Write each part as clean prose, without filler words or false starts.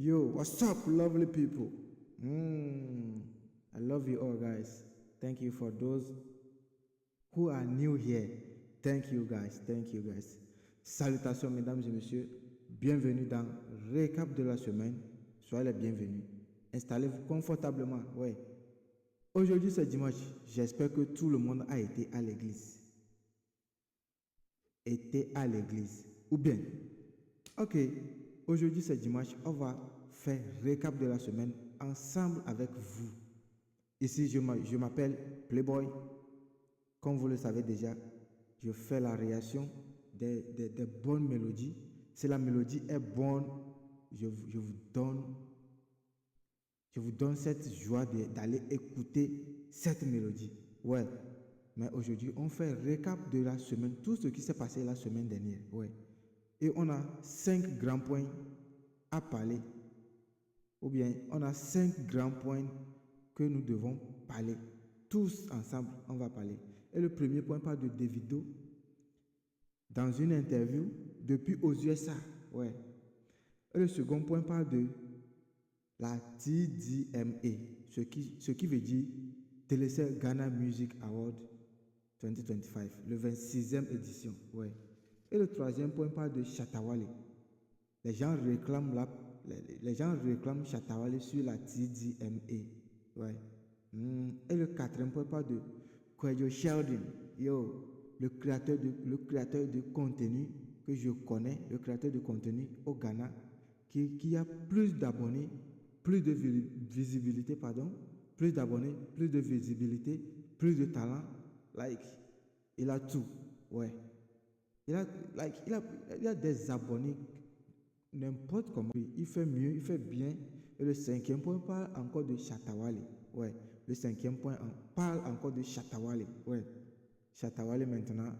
Yo, what's up, lovely people? I love you all, guys. Thank you for those who are new here. Thank you, guys. Thank you, guys. Salutations, mesdames et messieurs. Bienvenue dans Récap de la semaine. Soyez les bienvenus. Installez-vous confortablement. Ouais. Aujourd'hui, c'est dimanche. J'espère que tout le monde a été à l'église. Ou bien, ok. Aujourd'hui, c'est dimanche. On va faire récap de la semaine ensemble avec vous. Ici, je m'appelle Playboy. Comme vous le savez déjà, je fais la réaction des bonnes mélodies. Si la mélodie est bonne, je vous donne cette joie d'aller écouter cette mélodie. Ouais. Mais aujourd'hui, on fait récap de la semaine, tout ce qui s'est passé la semaine dernière. Ouais. Et on a 5 grands points à parler. Ou bien, on a 5 grands points que nous devons parler. Tous ensemble, on va parler. Et le premier point parle de Davido dans une interview depuis aux USA. Ouais. Et le second point parle de la TDMA, ce qui veut dire TLC Ghana Music Award 2025, le 26e édition. Ouais. Et le troisième point parle de Shatta Wale. Les gens réclament Shatta Wale sur la TDMA. Ouais. Et le quatrième point parle de Kwejo Sheldon. Yo, le créateur de contenu que je connais, le créateur de contenu au Ghana, qui a plus d'abonnés, plus de visibilité, plus d'abonnés, plus de visibilité, plus de talent. Il a tout. Ouais. Il a des abonnés n'importe comment. Il fait mieux, il fait bien. Et le cinquième point parle encore de Shatta Wale. Ouais. Le cinquième point parle encore de Shatta Wale. Ouais. Shatta Wale maintenant.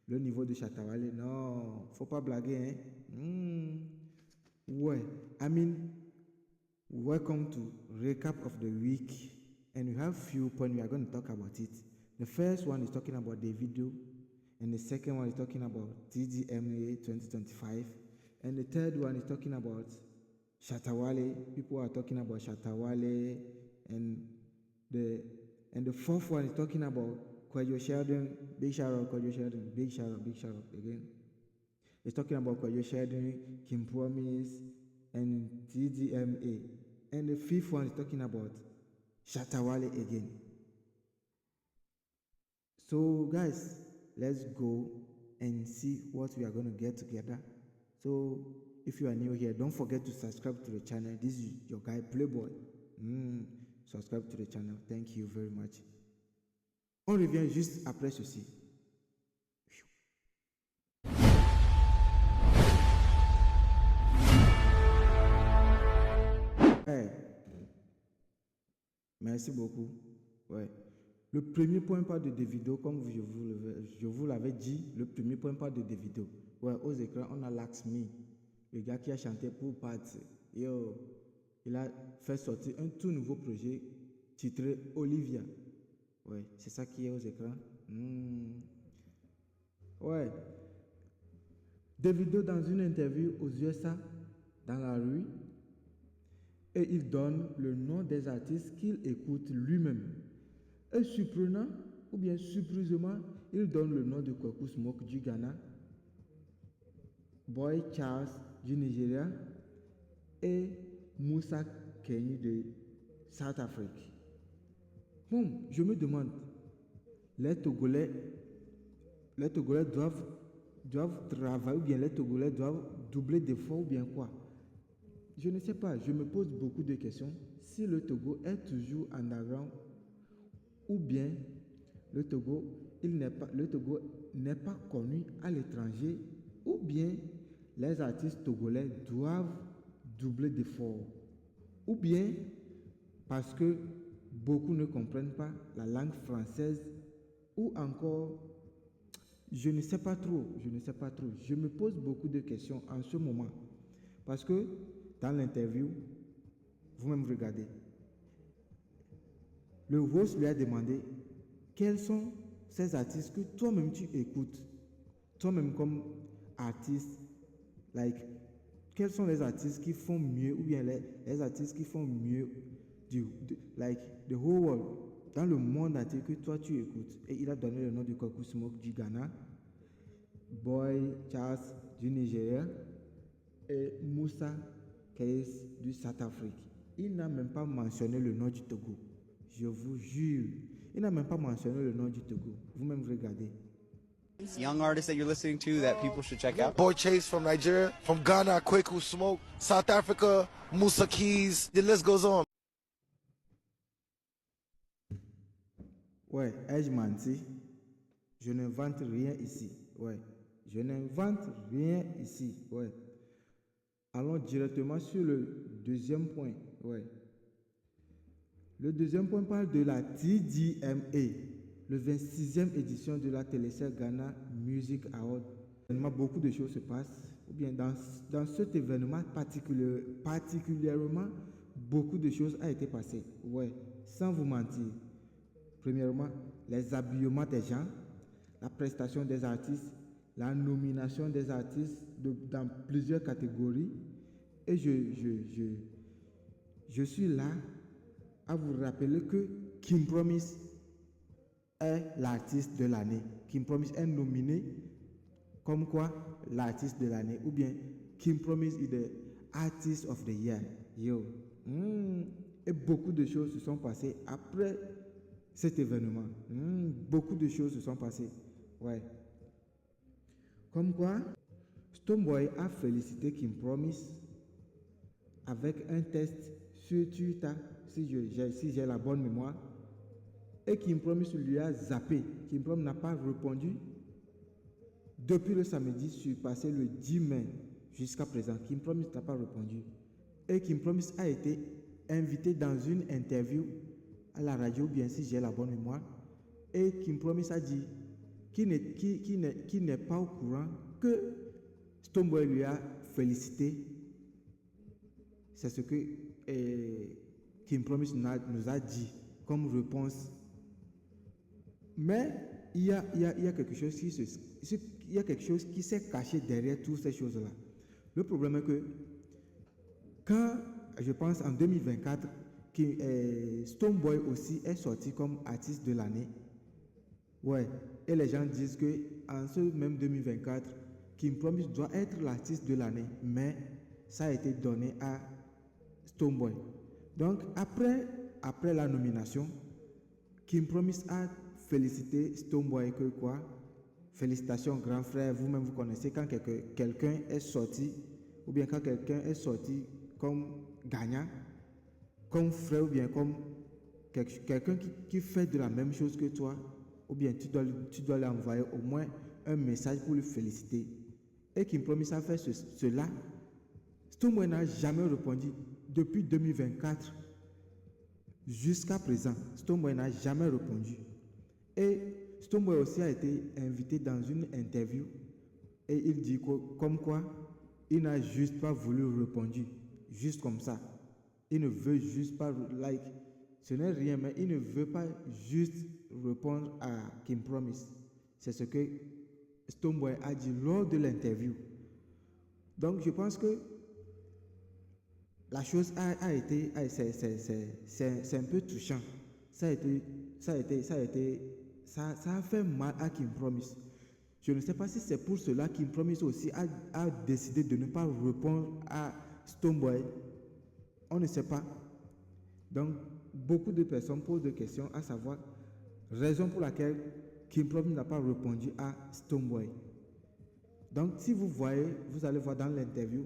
Le niveau de Shatta Wale, non, faut pas blaguer, hein. Ouais. I mean, welcome to recap of the week. And we have few points we are going to talk about it. The first one is talking about Davido. And the second one is talking about TDMA 2025. And the third one is talking about Shatta Wale. People are talking about Shatta Wale. And the fourth one is talking about Kwejo Sheldon. Big shout out Kwejo Sheldon. Big shout out again. It's talking about Kwejo Sheldon, Kim Promise, and TDMA. And the fifth one is talking about Shatta Wale again. So guys, let's go and see what we are going to get together. So if you are new here, don't forget to subscribe to the channel. This is your guy Playboy. Subscribe to the channel. Thank you very much. On revient juste après ceci. Hey. Merci beaucoup. Ouais. Le premier point parle de Davido, comme je vous l'avais dit, le premier point parle de Davido. Ouais, aux écrans, on a Laxmi, le gars qui a chanté pour Pat. Yo, il a fait sortir un tout nouveau projet titré Olivia. Ouais, c'est ça qui est aux écrans. Ouais. Davido dans une interview aux USA, dans la rue, et il donne le nom des artistes qu'il écoute lui-même. Et surprenant, ou bien surprisement, il donne le nom de Kwaku Smoke du Ghana, Boy Charles du Nigeria et Moussa Kenny de South Afrique. Bon, je me demande, les Togolais doivent travailler, ou bien les Togolais doivent doubler d'efforts, ou bien quoi? Je ne sais pas, je me pose beaucoup de questions. Si le Togo est toujours underground, ou bien le Togo n'est pas connu à l'étranger, ou bien les artistes togolais doivent doubler d'efforts, ou bien parce que beaucoup ne comprennent pas la langue française, ou encore, je ne sais pas trop. Je me pose beaucoup de questions en ce moment, parce que dans l'interview, vous-même regardez, le host lui a demandé quels sont ces artistes que toi-même tu écoutes, toi-même comme artiste, quels sont les artistes qui font mieux, ou bien les artistes qui font mieux, like the whole world, dans le monde entier que toi tu écoutes. Et il a donné le nom de Koku Smoke du Ghana, Boy Charles du Nigeria et Moussa Case du South Afrique. Il n'a même pas mentionné le nom du Togo. Je vous jure. Il n'a même pas mentionné le nom du Togo. Vous-même regardez. Young artists that you're listening to that people should check out? Boy Chase from Nigeria, from Ghana, Kwaku Smoke, South Africa, Musa Keys, the list goes on. Ouais, ai-je menti? Je n'invente rien ici. Ouais, je n'invente rien ici. Ouais. Allons directement sur le deuxième point. Ouais. Le deuxième point parle de la TDMA, le 26e édition de la Télécère Ghana Music Award. Beaucoup de choses se passent. Ou bien dans cet événement particulièrement, beaucoup de choses ont été passées. Ouais, sans vous mentir. Premièrement, les habillements des gens, la prestation des artistes, la nomination des artistes dans plusieurs catégories. Et je suis là à vous rappeler que King Promise est l'artiste de l'année. King Promise est nominé comme quoi l'artiste de l'année. Ou bien King Promise est the artist of the year. Yo. Et beaucoup de choses se sont passées après cet événement. Beaucoup de choses se sont passées. Ouais. Comme quoi, Stonebwoy a félicité King Promise avec un test sur Twitter, si j'ai la bonne mémoire, et King Promise lui a zappé. King Promise n'a pas répondu depuis le samedi surpassé le 10 mai jusqu'à présent. King Promise n'a pas répondu. Et King Promise a été invité dans une interview à la radio, bien si j'ai la bonne mémoire, et King Promise a dit qu'il n'est pas au courant que Stonebwoy lui a félicité. C'est ce que King Promise nous a dit comme réponse. Mais il y a quelque chose qui s'est caché derrière toutes ces choses-là. Le problème est que quand, je pense en 2024, Stonebwoy aussi est sorti comme artiste de l'année. Ouais. Et les gens disent que en ce même 2024, King Promise doit être l'artiste de l'année, mais ça a été donné à Stonebwoy. Donc après la nomination, King Promise a félicité Stonebwoy que quoi? Félicitations grand frère, vous-même vous connaissez quand quelqu'un est sorti, ou bien quand quelqu'un est sorti comme gagnant, comme frère, ou bien comme quelqu'un qui fait de la même chose que toi, ou bien tu dois lui envoyer au moins un message pour le féliciter. Et King Promise a fait cela. Stonebwoy n'a jamais répondu depuis 2024 jusqu'à présent. Stonebwoy n'a jamais répondu. Et Stonebwoy aussi a été invité dans une interview et il dit comme quoi il n'a juste pas voulu répondre, juste comme ça. Il ne veut juste pas, ce n'est rien, mais il ne veut pas juste répondre à King Promise. C'est ce que Stonebwoy a dit lors de l'interview. Donc je pense que la chose a été, c'est un peu touchant. Ça a fait mal à King Promise. Je ne sais pas si c'est pour cela King Promise aussi a décidé de ne pas répondre à Stonebwoy. On ne sait pas. Donc, beaucoup de personnes posent des questions, à savoir, raison pour laquelle King Promise n'a pas répondu à Stonebwoy. Donc, si vous allez voir dans l'interview,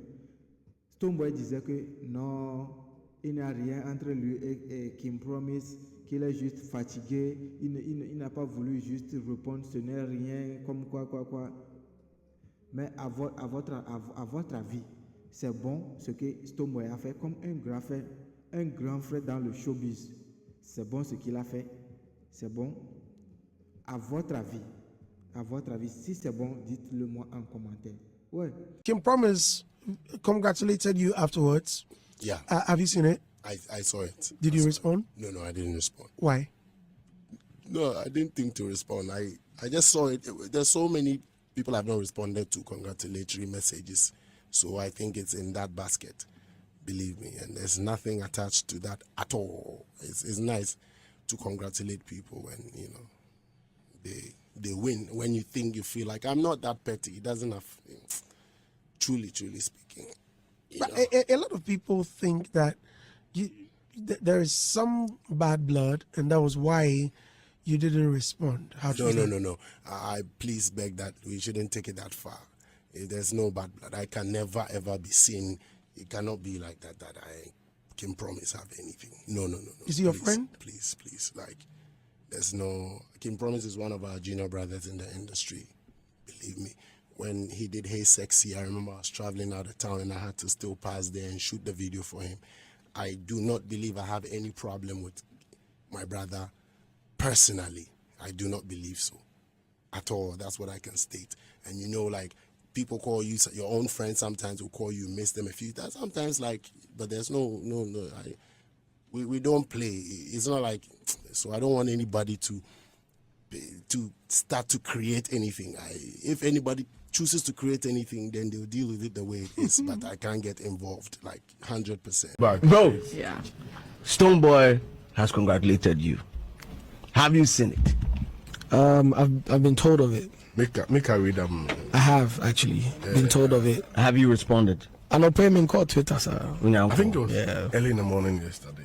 Stonebwoy disait que non, il n'y a rien entre lui et King Promise, qu'il est juste fatigué, il n'a pas voulu juste répondre, ce n'est rien, comme quoi. Mais à votre avis, c'est bon ce que Stonebwoy a fait comme un grand frère dans le showbiz. C'est bon ce qu'il a fait, c'est bon. À votre avis, si c'est bon, dites-le moi en commentaire. Ouais. King Promise congratulated you afterwards. Yeah. Have you seen it? I saw it. Did you respond? No, I didn't respond. Why? No, I didn't think to respond. I just saw it. There's so many people have not responded to congratulatory messages So I think it's in that basket, believe me. And there's nothing attached to that at all. It's nice to congratulate people when, you know, they win. When you feel like, I'm not that petty. It doesn't have, truly speaking. But a lot of people think that there is some bad blood, and that was why you didn't respond. No. I please beg that we shouldn't take it that far. There's no bad blood. I can never ever be seen. It cannot be like that I can promise have anything. No. Is he your friend? Please. Like, there's no. Kim Promise is one of our junior brothers in the industry. Believe me. When he did Hey Sexy, I remember I was traveling out of town and I had to still pass there and shoot the video for him. I do not believe I have any problem with my brother personally. I do not believe so at all. That's what I can state. And you know, like, people call you, your own friends sometimes will call you, miss them a few times. Sometimes, like, but there's no. We don't play. It's not like, so I don't want anybody to start to create anything. If anybody chooses to create anything, then they'll deal with it the way it is. But I can't get involved, like 100%. Bro, Yeah. Stonebwoy has congratulated you. Have you seen it? I've been told of it. Make her read them. I have actually been told of it. Have you responded? And I'll pay him in court Twitter, sir. I think it was early in the morning yesterday.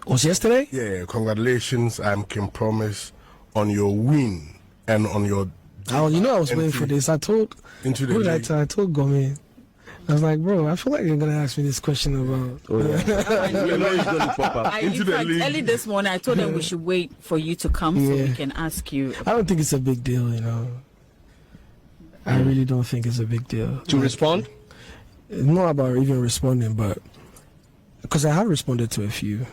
Was yesterday? Yeah, congratulations. I'm Kim Promise on your win and on your. Oh, you know I was waiting for this. I told into the who did I tell? I told Gomi. I was like, bro, I feel like you're gonna ask me this question about. Oh yeah. You know it's gonna pop up. In fact, early this morning, I told them we should wait for you to come so we can ask you. I don't think it's a big deal, you know. I really don't think it's a big deal. To respond? It's not about even responding, but because I have responded to a few.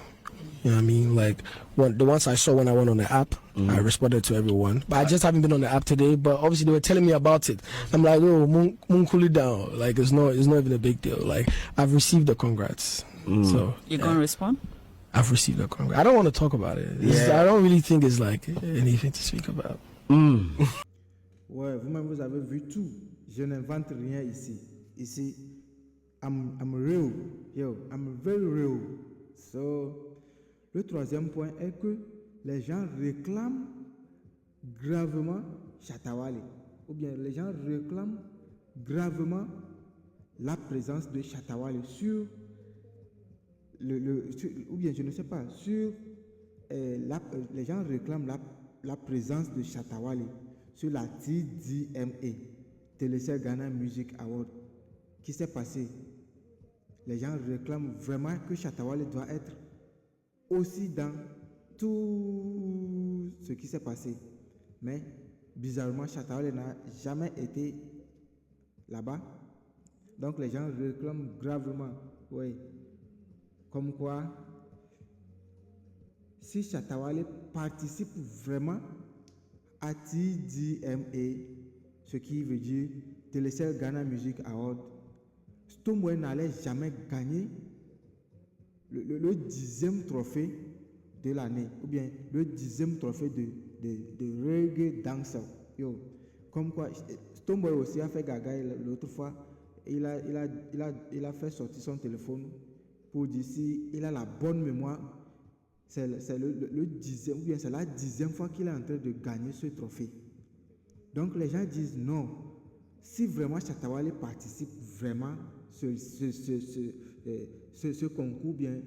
You know what I mean? Like, the ones I saw when I went on the app, I responded to everyone. But I just haven't been on the app today. But obviously, they were telling me about it. I'm like, oh, moon cool it down. Like, it's not even a big deal. Like, I've received the congrats. So You're going to respond? I've received the congrats. I don't want to talk about it. I don't really think it's like anything to speak about. Ouais, vous-même, vous avez vu tout. Je n'invente rien ici. Ici, I'm real. Yo, I'm very real. So, le troisième point est que les gens réclament gravement Shatta Wale. Ou bien les gens réclament gravement la présence de Shatta Wale sur ou bien je ne sais pas, sur les gens réclament la présence de Shatta Wale sur la TDMA, TCL Ghana Music Award. Qui s'est passé? Les gens réclament vraiment que Shatta Wale doit être aussi dans tout ce qui s'est passé. Mais bizarrement, Shatta Wale n'a jamais été là-bas. Donc les gens réclament gravement. Oui. Comme quoi, si Shatta Wale participe vraiment à TDMA, ce qui veut dire TCL Ghana Music Award, Stonebwoy n'allait jamais gagner le 10e trophée de l'année, ou bien le 10e trophée de reggae dancer. Yo, comme quoi, Stonebwoy aussi a fait gaga l'autre fois. Il a fait sortir son téléphone pour dire si il a la bonne mémoire. C'est le 10e, ou bien c'est la 10e fois qu'il est en train de gagner ce trophée. Donc les gens disent non. Si vraiment Shatta Wale participe vraiment ce concours, bien,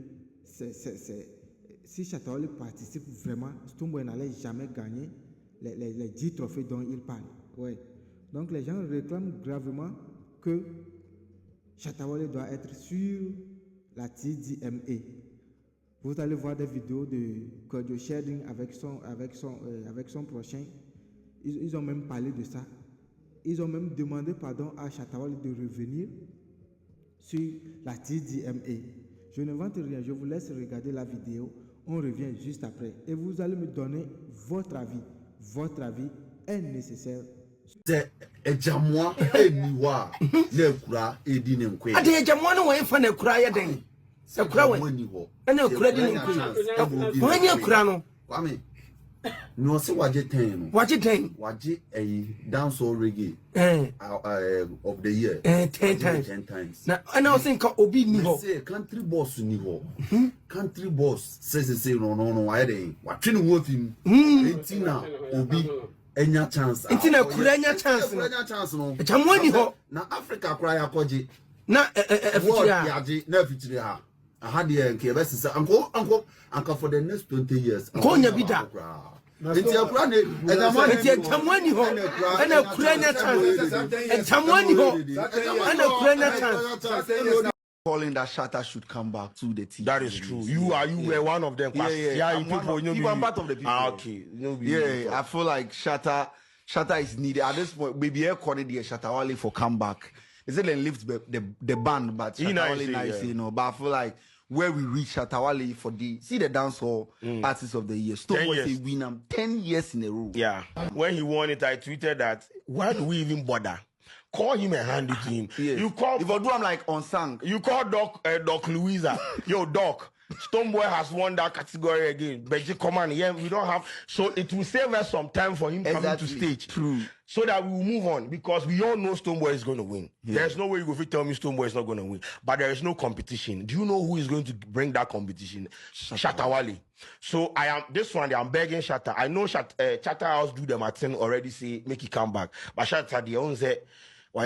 si Shatta Wale participe vraiment, Stonebwoy n'allait jamais gagner les 10 trophées dont il parle. Ouais. Donc les gens réclament gravement que Shatta Wale doit être sur la TDMA. Vous allez voir des vidéos de Cordio Shedding avec son prochain. Ils ont même parlé de ça. Ils ont même demandé pardon à Shatta Wale de revenir sur la TDMA. Je ne vante rien, je vous laisse regarder la vidéo. On revient juste après. Et vous allez me donner votre avis. Votre avis est nécessaire. C'est Ejamwa Eniwa Nekura Edine Nkwe. Ade Ejamwa no wen fa Nekura ye den. Nekura wen. Na Nekura di Nkwe. Wen Nekura no. Kwame. No, say waje 10. Waje 10. Waje a dancehall reggae of the year. 10 times. 10 times. Now, and I was saying, Obi Niho. Say country boss Niho. Country boss says, no, I didn't. Watching what him. 18 now, Obi. Enya chance. Intina kurenya chance. Kurenya chance no. Jamwani ho. Na Africa cry akoje. Na fitria. Yaje na fitria ha. Aha de nke be sisa anko for the next 20 years. Konya bida. Enti akura ne jamwani ho. Ana kurenya chance. Jamwani ho. Ana kurenya chance. Calling that Shatta should come back to the team. That is true. You were one of them. Yeah, I'm part of the people. Okay. I feel like Shatta is needed at this point. Maybe I call it the Shatta Wale for comeback. Is it then lift the band, but Shatta Wale nice, you know. But I feel like where we reach Shatta Wale for the dancehall artist of the year. Stonebwoy say win him 10 years in a row. Yeah. When he won it, I tweeted that why do we even bother? Call him and hand it to him. Yes. You call if I do, I'm like unsung. You call Doc Louisa. Yo, Doc. Stonebwoy has won that category again. Beji Command, yeah, we don't have. So it will save us some time for him coming to stage. True. So that we will move on because we all know Stonebwoy is going to win. Yeah. There's no way you go to tell me Stonebwoy is not going to win. But there is no competition. Do you know who is going to bring that competition? Shatta Wale. So I'm begging Shatta. I know Shatta House do the Martin already say make it come back. But Shatta the own say. So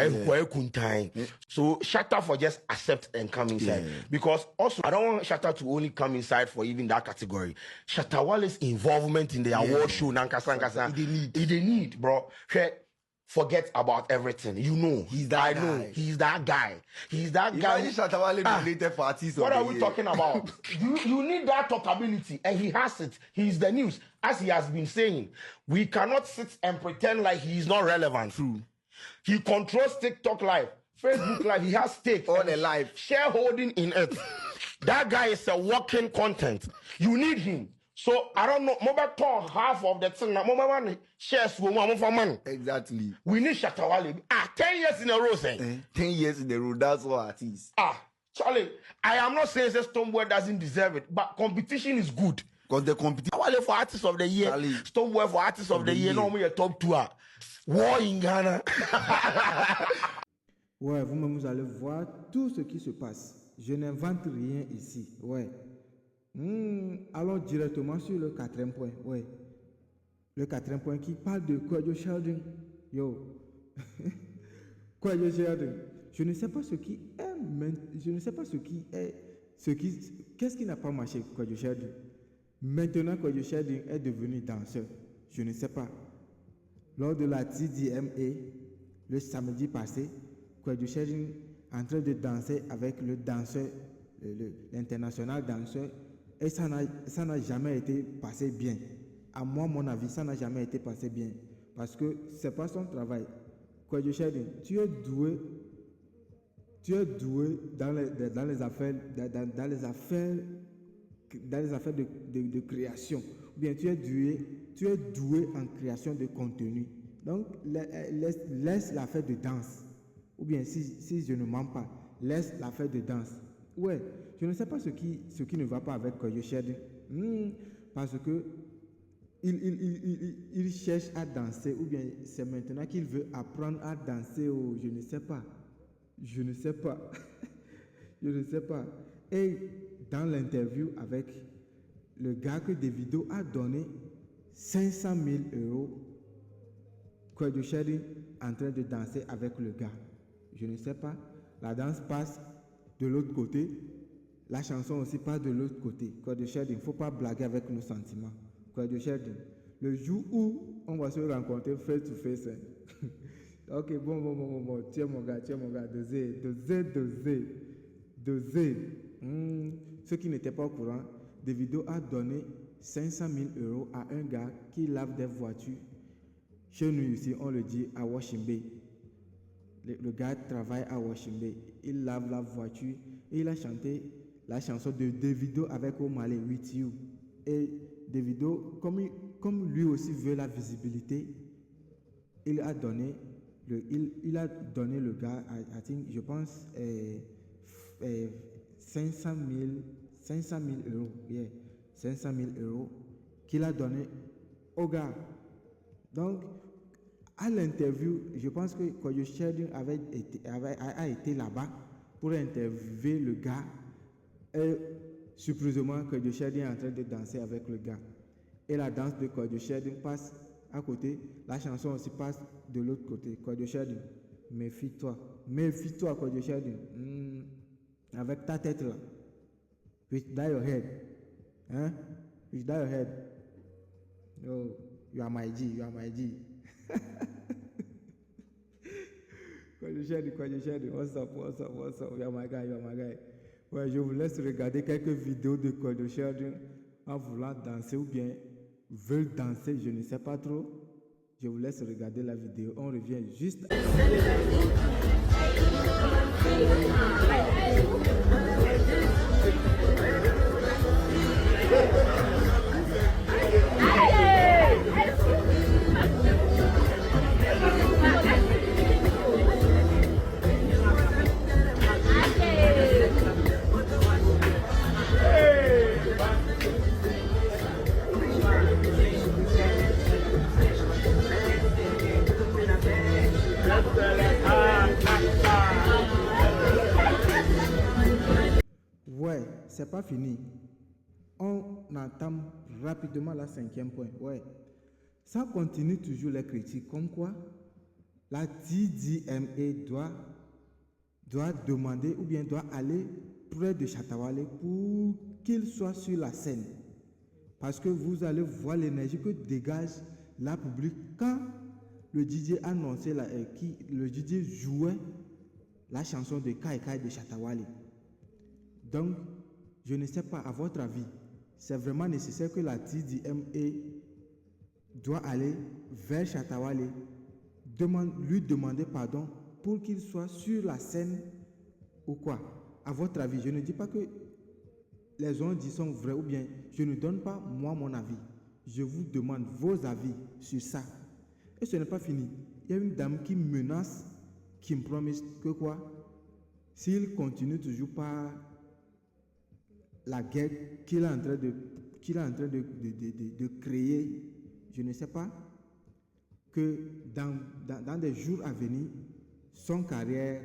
Shatta for just accept and come inside. Because also I don't want Shatta to only come inside for even that category. Shatta Wale's involvement in the award show Nankasa they need, bro. Forget about everything. You know. He's that guy. He's that guy. Imagine Shatta Wale nominated for artist. What are we talking about? you need that talkability, and he has it. He's the news. As he has been saying, we cannot sit and pretend like he's not relevant. True. He controls TikTok Live, Facebook Live. He has stake on the live, shareholding in it. That guy is a walking content. You need him. So I don't know. Mobile turn half of the thing. Mobile one shares for money. Exactly. We need Shatta Wale. 10 years in a row, say. 10 years in a row. That's what it is. Charlie, I am not saying that Stonebwoy doesn't deserve it, but competition is good. Because the competition. Wale for artist of the year, Stonebwoy for artist of the year. Normally a top 2. War in Ghana. Ouais, vous-même, vous allez voir tout ce qui se passe. Je n'invente rien ici. Ouais. Allons directement sur le 4e point. Ouais. Le 4e point qui parle de Kwadwo Sheldon. Yo. Kwadwo Sheldon. Je ne sais pas ce qui est. Je ne sais pas ce qui est. Qu'est-ce qui n'a pas marché, Kwadwo Sheldon? Maintenant, Kwadwo Sheldon est devenu danseur. Je ne sais pas. Lors de la TDMA, le samedi passé, Kwadwo Sheldon en train de danser avec le danseur, l'international danseur, et ça n'a jamais été passé bien. À moi, mon avis, ça n'a jamais été passé bien. Parce que ce n'est pas son travail. Kwadwo Sheldon, tu es doué dans les affaires de création. Ou bien tu es doué en création de contenu. Donc, laisse l'affaire de danse. Ou bien, si je ne mens pas, laisse l'affaire de danse. Ouais, je ne sais pas ce qui ne va pas avec Kwadwo Sheldon. Parce que il cherche à danser, ou bien c'est maintenant qu'il veut apprendre à danser. Oh, je ne sais pas. Je ne sais pas. Je ne sais pas. Et dans l'interview avec le gars que Davido a donné 500 000 €, Kwadwo Sheldon en train de danser avec le gars. Je ne sais pas. La danse passe de l'autre côté. La chanson aussi passe de l'autre côté. Kwadwo Sheldon, il ne faut pas blaguer avec nos sentiments. Kwadwo Sheldon, le jour où on va se rencontrer face to face. Ok, bon. Tiens mon gars. Dosez. Ceux qui n'étaient pas au courant, Davido a donné 500 000 € à un gars qui lave des voitures. Chez nous ici, on le dit à Washington Bay. Le gars travaille à Washington Bay. Il lave la voiture et il a chanté la chanson de Davido avec Omale, With You. Et Davido, comme lui aussi veut la visibilité, il a donné le gars, je pense, 500 000 €, yeah, 500 000 € qu'il a donné au gars. Donc, à l'interview, je pense que Kojo Sherding a été là-bas pour interviewer le gars. Et surprisement, Kojo Sherding est en train de danser avec le gars. Et la danse de Kojo Sherding passe à côté. La chanson aussi passe de l'autre côté. Kojo Sherding, méfie-toi. Méfie-toi, Kojo Sherding. Avec ta tête là. With that your head. Hein? With that your head. Oh, you are my G, you are my G. Kojo Sherding, what's up, you are my guy. Ouais, je vous laisse regarder quelques vidéos de Kojo Sherding en voulant danser ou bien veulent danser, je ne sais pas trop. Je vous laisse regarder la vidéo. On revient juste. Ouais, c'est pas fini. On entame rapidement la 5e point. Ouais. Ça continue toujours les critiques. Comme quoi, la TDMA doit demander ou bien doit aller près de Shatta Wale pour qu'il soit sur la scène. Parce que vous allez voir l'énergie que dégage la public quand le DJ annonçait le DJ jouait la chanson de Kai Kai de Shatta Wale. Donc, je ne sais pas, à votre avis, c'est vraiment nécessaire que la TDMA doit aller vers Shatta Wale, lui demander pardon pour qu'il soit sur la scène ou quoi? À votre avis, je ne dis pas que les gens disent sont vrais ou bien, je ne donne pas moi mon avis. Je vous demande vos avis sur ça. Et ce n'est pas fini. Il y a une dame qui menace, qui me promet que quoi? S'il continue toujours par la guerre qu'il est en train de créer, je ne sais pas, que dans des jours à venir, son carrière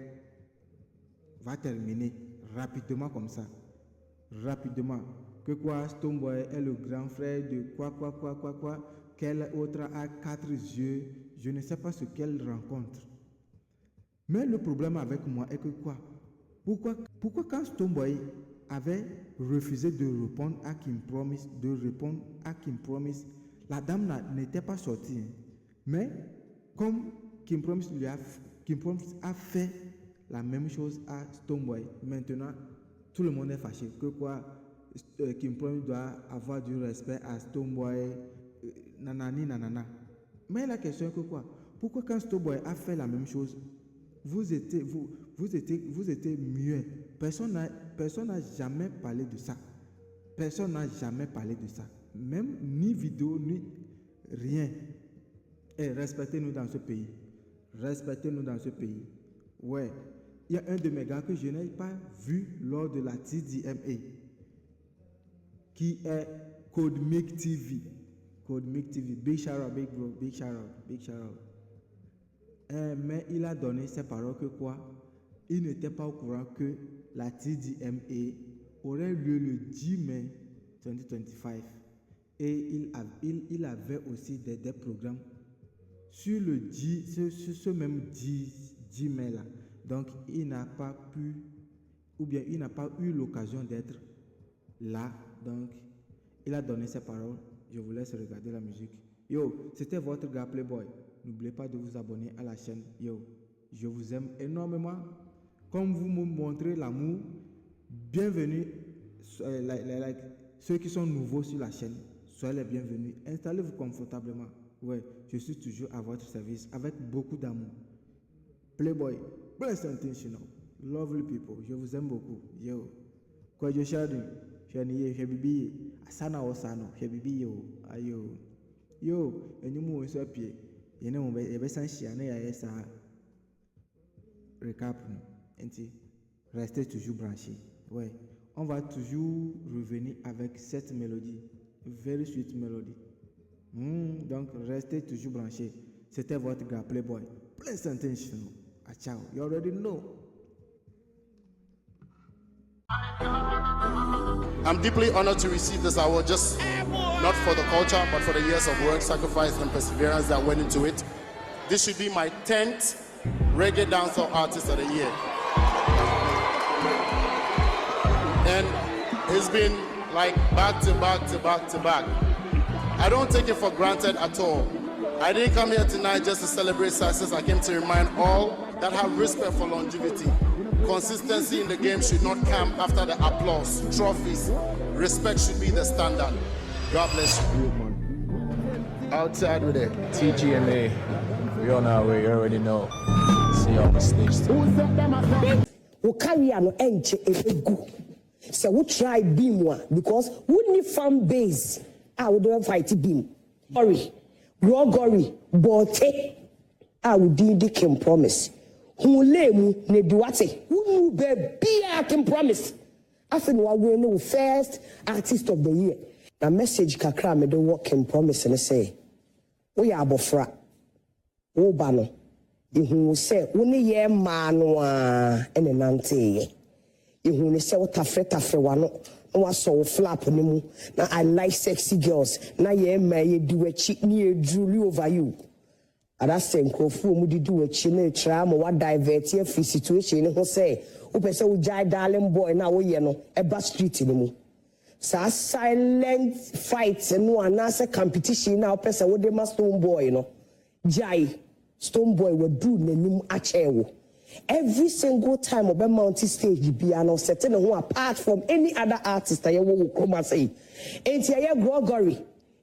va terminer rapidement comme ça. Rapidement. Que quoi, Stonebwoy est le grand frère de quoi, quel autre a 4 yeux, je ne sais pas ce qu'elle rencontre. Mais le problème avec moi est que quoi? Pourquoi quand Stonebwoy avait refusé de répondre à Kim Promise, la dame n'était pas sortie. Mais comme Kim Promise a fait la même chose à Stonebwoy, maintenant tout le monde est fâché. Que quoi, Kim Promise doit avoir du respect à Stonebwoy, nanana. Mais la question est que quoi? Pourquoi quand Stonebwoy a fait la même chose, vous étiez muet? Personne n'a jamais parlé de ça. Personne n'a jamais parlé de ça. Même ni vidéo, ni rien. Et respectez-nous dans ce pays. Respectez-nous dans ce pays. Ouais. Il y a un de mes gars que je n'ai pas vu lors de la TDMA, qui est Codemic TV. Codemic TV. Big shout out, big bro. Big shout out. Mais il a donné ses paroles que quoi? Il n'était pas au courant que la TDMA aurait lieu le 10 mai 2025. Et il avait aussi des programmes sur ce même 10 mai là. Donc il n'a pas pu, ou bien il n'a pas eu l'occasion d'être là. Donc il a donné ses paroles. Je vous laisse regarder la musique. Yo, c'était votre gars Playboy. N'oubliez pas de vous abonner à la chaîne. Yo, je vous aime énormément. Comme vous me montrez l'amour, bienvenue. Ceux qui sont nouveaux sur la chaîne, soyez les bienvenus. Installez-vous confortablement. Ouais, je suis toujours à votre service avec beaucoup d'amour. Playboy, blessed intentional, lovely people. Je vous aime beaucoup. Yo, Kojo Sherding, Shebibi, Asana Osano, Shebibi yo, ayo. Yo, enyumu so pie. Yene mo be sanshia na ya sa recap. Restez toujours branchés. Ouais. On va toujours revenir avec cette mélodie. Very sweet melody. Donc, restez toujours branchés. C'était votre gars Playboy. Plein santé chez nous. Ah, ciao. You already know. I'm deeply honored to receive this award, just not for the culture, but for the years of work, sacrifice, and perseverance that went into it. This should be my 10th Reggae Dancehall Artist of the Year. And it's been like back to back to back to back. I don't take it for granted at all. I didn't come here tonight just to celebrate success. I came to remind all that have respect for longevity. Consistency in the game should not come after the applause, trophies. Respect should be the standard. God bless you. Outside with it. TGMA. We on our way, you already know. See you on the stage too. We carry an enche egu. So we try beam one because we need fan base. I would don't fight beam. Gory, bote. I would do the can promise. Who lemu ne duate. Who be I can promise. I think we will know first artist of the year. The message kakra me do what can promise and say. We are bofra. O bano. Ihu say woni ye manu ene nante. Ihu say what tafre wano. No so flap ni mu. Na I like sexy girls. Na ye me do a chick near Julie over you. Adase nkrofo mu didu achi na tra ma wa divert ye free situation ni ho say wo pese wo jai darling boy na wo ye no eba street ni mu sa silent fight no anase competition na wo pese wo de ma Stone Boy no jai Stone Boy we do nanim achewo every single time obe mount stage bia no set ne ho apart from any other artist aye wo kroma say enti aye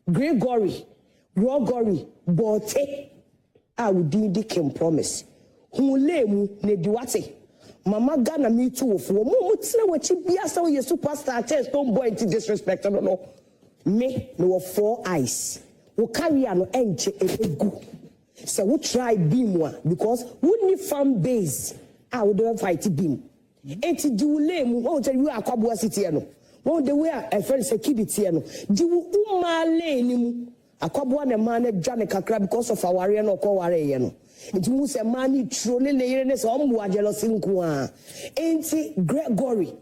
Gregory bote I would do the can promise. Who lemu ne duate. Mama Ghana me too for mutsre what you be as your superstar chest Stone Boy to disrespect. I don't know. Me no 4 eyes. We carry an enche egu. So we try beam one because we need fan base. I would don't fight beam. Enti do lemu won't tell you akwabua city no. Won't the way a friend say kibiti no. Do umale nimu. Akwabua ne man dwane kakra because of our no ko ware ye no nti mu se man trolling ne yere ne so ombu jealousy nko a enti Gregory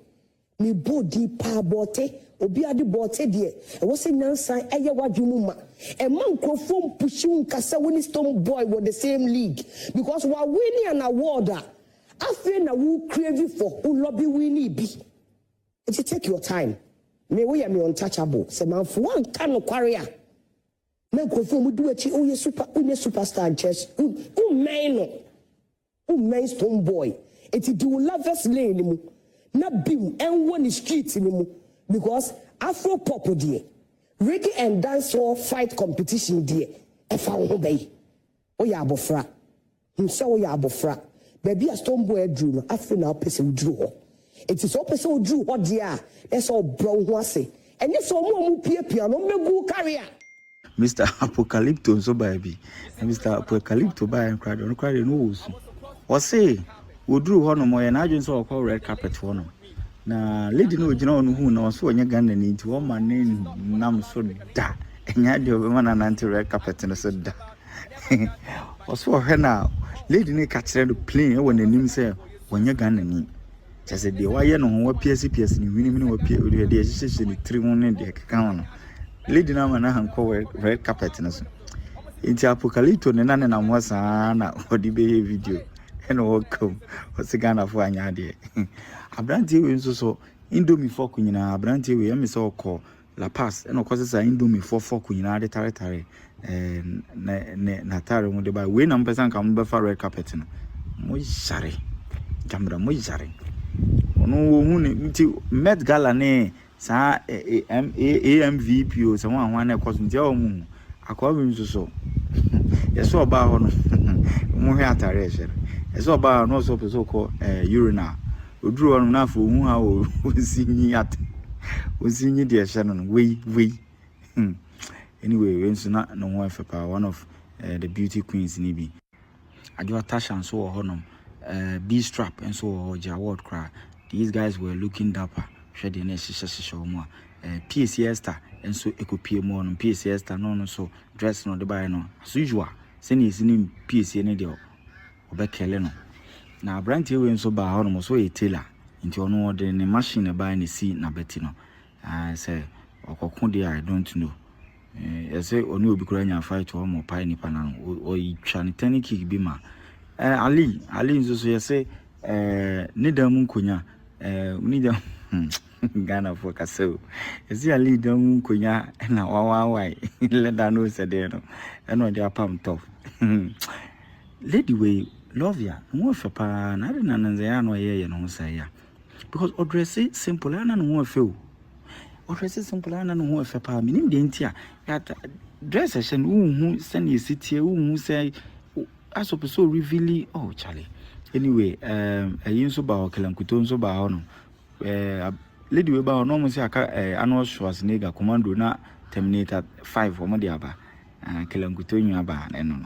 ni body pa bote obi ade bote de e wo se nyansan eye wadwumu ma e man krofom pushi nkasa woni Stone Boy with the same league because we are winning an award after na we crave for who lobby winning bi it take your time me we am untouchable se man for one kan no kwaria na go mu do achi oye superstar chess main Stone Boy eti do lovers lane mu na bim enwo ni street ni mu because Afro pop die reggae and dancehall fight competition die e fa ho bai oye abofra nse oye abofra baby a Stone Boy drew no Afro na person drew ho eti so person drew ho die a e so bro ho ase enye so mu pia no megu career Mr. Apocalypto so baby. Mr. Apocalypto by and cried on cried no. Or say, we drew one more and I just saw a red carpet for them. Now, lady no, you know who knows when you're going into one man named Nam so da. And you had your woman and anti red carpet and I said da. Was for her now. Lady Nick catch the plane when the name say, when you're going in. Just said, why you know what PSCPS and winning what appear with the decision 3 1 in the account. Lady na mana hanko red carpet na so. Inti Apocalypto ne nane na mwasa na odi be video. Eno welcome. Wasi Ghana fo anya de. Abrantie we nso so Indomie for kunyina abrantie we am so ko La Paz. Eno kwase sa Indomie for kunyina de tare na tare mu de ba we na mpesa nka mbe fa red carpet no. Mo jare. Jamra mo jare. Ono wo hu ne nti Met Gala ne sa AMVP o se wan na ekoso ntia o mu akwa bi nso so yeso oba ho no mu hwe atare ehye yeso oba no so pe so ko urina oduru ho no na afo hu ha o osinyi de ehye no we anyway we nso na no ho efepa one of the beauty queens ni bi adwa Tasha so ho no B strap and so award cry. These guys were looking dapper hwɛ de na hyehyɛ omo a PCS star enso ekopie mo no PCS star no so dress no de buy no as usual sene isini PCS ne de obekele no na brand we nso ba ho no so e tailor nti ono de ne machine buy ne si na beti no I say okoko de I don't know say oni obi kura nya fight o mo pai nipa na o twa ne ten kick bi ma Ali nso so ye say ne da mu nkonya ni da Ghana for kaseo ezi Ali da mu nkonya na wawawai le da no se de no eno de apam top lady we love ya no fe pa na de na nze ya no ye no say ya because dress simple na no fe o dress simple na no fe pa minim de ntia ya dress session hu send you sitie hu say aso so reveal oh Charlie anyway ayin so ba o kelankuto so ba ho no lady we ba no mo say aka Arnold Schwarzenegger commando na Terminator 5 o mo de aba kelankuto nyu aba na no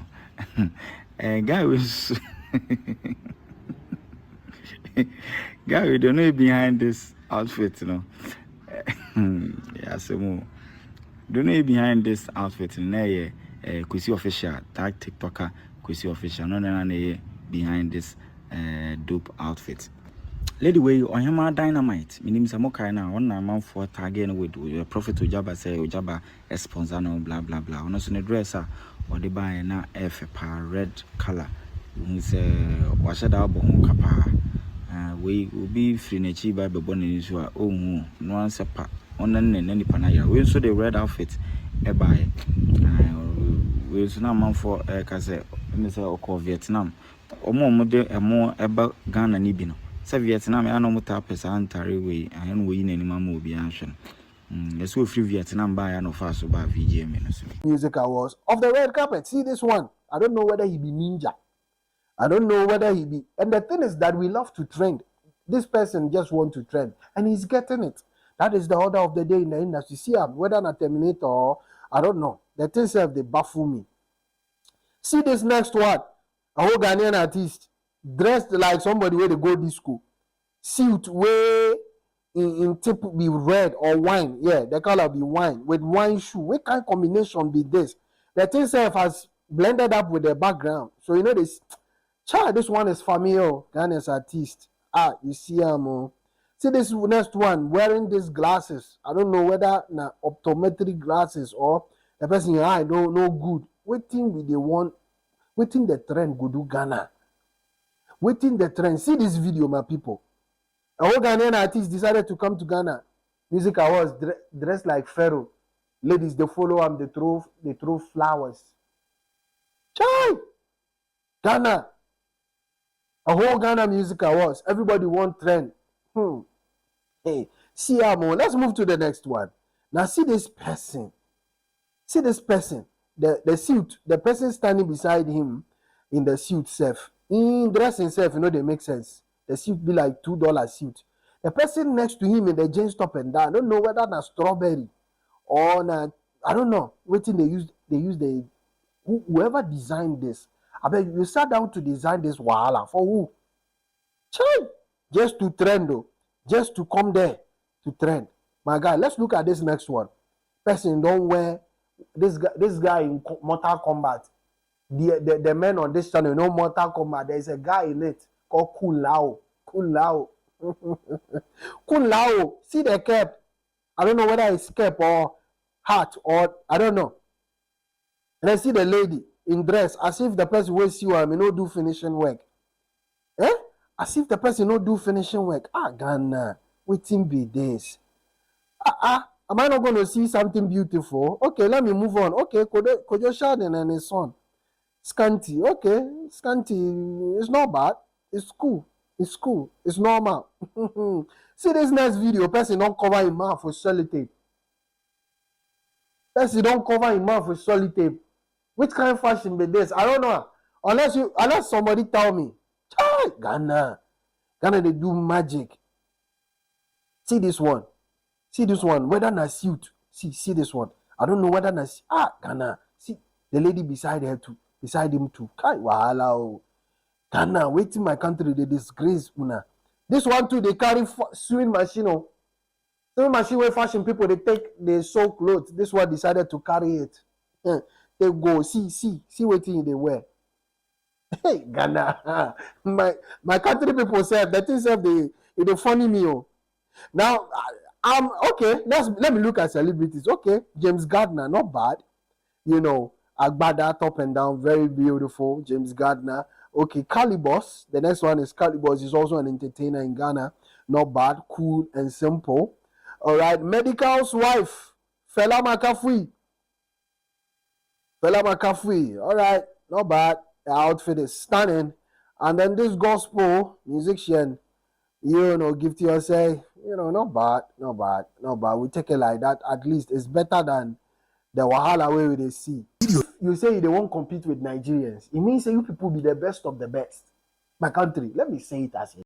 guy was guy we don't know behind this outfit yeah so don't know behind this outfit na ye Kwesi official tag TikToker Kwesi official no na behind this dope outfit lady way Ohema Dynamite minim sa mokai na on na man for tag again with Prophet Ojaba say Ojaba sponsor no blah blah blah ono so ne dresser or the buy na F red color say washada abo ho kapa we obi free na chi ba bebo na nso a ohu no answer pa onan ne nipa na ya we so the red outfit e buy we so na man for ka say me say okọ Vietnam omo de emo eba Ghana ni bi no say Vietnam ya no muta pesa antare we ahen we ni ma ma obi anhwe yes we free Vietnam ba ya no fa so ba VGM no so music awards of the red carpet. See this one, I don't know whether he be ninja, I don't know whether he be, and the thing is that we love to trend. This person just want to trend and he's getting it. That is the order of the day in the industry. See whether not Terminator or I don't know, the things have they baffle me. See this next one, a whole Ghanaian artist dressed like somebody where they go disco, suit where in tip be red or wine, yeah, the color be wine with wine shoe. What kind of combination be this? The thing self has blended up with the background, so you know this. Child, this one is familiar. Ghanaian artist. You see see this next one wearing these glasses. I don't know whether na optometric glasses or the person your eye no good. Waiting with the one, waiting the trend go do Ghana. Waiting the trend. See this video, my people. A whole Ghanaian artist decided to come to Ghana. Music awards dressed like Pharaoh. Ladies, they follow him, they throw flowers. Chai! Ghana. A whole Ghana music awards. Everybody want trend. Hey, see let's move to the next one. Now see this person. See this person. The suit. The person standing beside him in the suit self. In dress himself, they make sense. The suit be like $2 suit. The person next to him in the jeans top and down, I don't know whether na strawberry or na, I don't know. Waiting they use the whoever designed this. I bet you sat down to design this wahala for who? Chai! Just to trend though. Just to come there to trend. My guy, let's look at this next one. Person don't wear this guy in Mortal Kombat. The men on this channel know Mortal Kombat. There is a guy in it called Kung Lao. Kung Lao. Kung Lao. See the cap. I don't know whether it's cap or hat or I don't know. And I see the lady in dress as if the person will see you and no do finishing work. As if the person no do finishing work. Ghana. Waiting be this. Am I not going to see something beautiful? Okay, let me move on. Okay, Kojo Shannon and his son. Scanty. Okay, scanty. It's not bad. It's cool. It's cool. It's normal. See this next video. Person don't cover him mouth with sellotape. Person don't cover him mouth with sellotape. Which kind of fashion be this? I don't know. Unless somebody tell me. Ghana, they do magic. See this one. See this one. Whether na suit. See this one. I don't know whether na Ghana. See the lady beside him too. Kai wahala. Ghana, waiting my country, they disgrace una. This one too, they carry sewing machine. So machine where fashion people they sew clothes. This one decided to carry it. They go see what thing they wear. Hey Ghana, my country people say that things have they funny me. Oh. Now okay. Let me look at celebrities. Okay, James Gardner, not bad. You know, Agbada top and down, very beautiful. James Gardner. Okay, Calibos. The next one is Calibos. He's also an entertainer in Ghana. Not bad, cool and simple. All right, Medical's wife, Fela Makafui. All right, not bad. The outfit is stunning. And then this gospel musician, you know, give to you say, you know, not bad. We take it like that. At least it's better than the Wahala way they see. You say they won't compete with Nigerians. It means that you people be the best of the best. My country, let me say it as it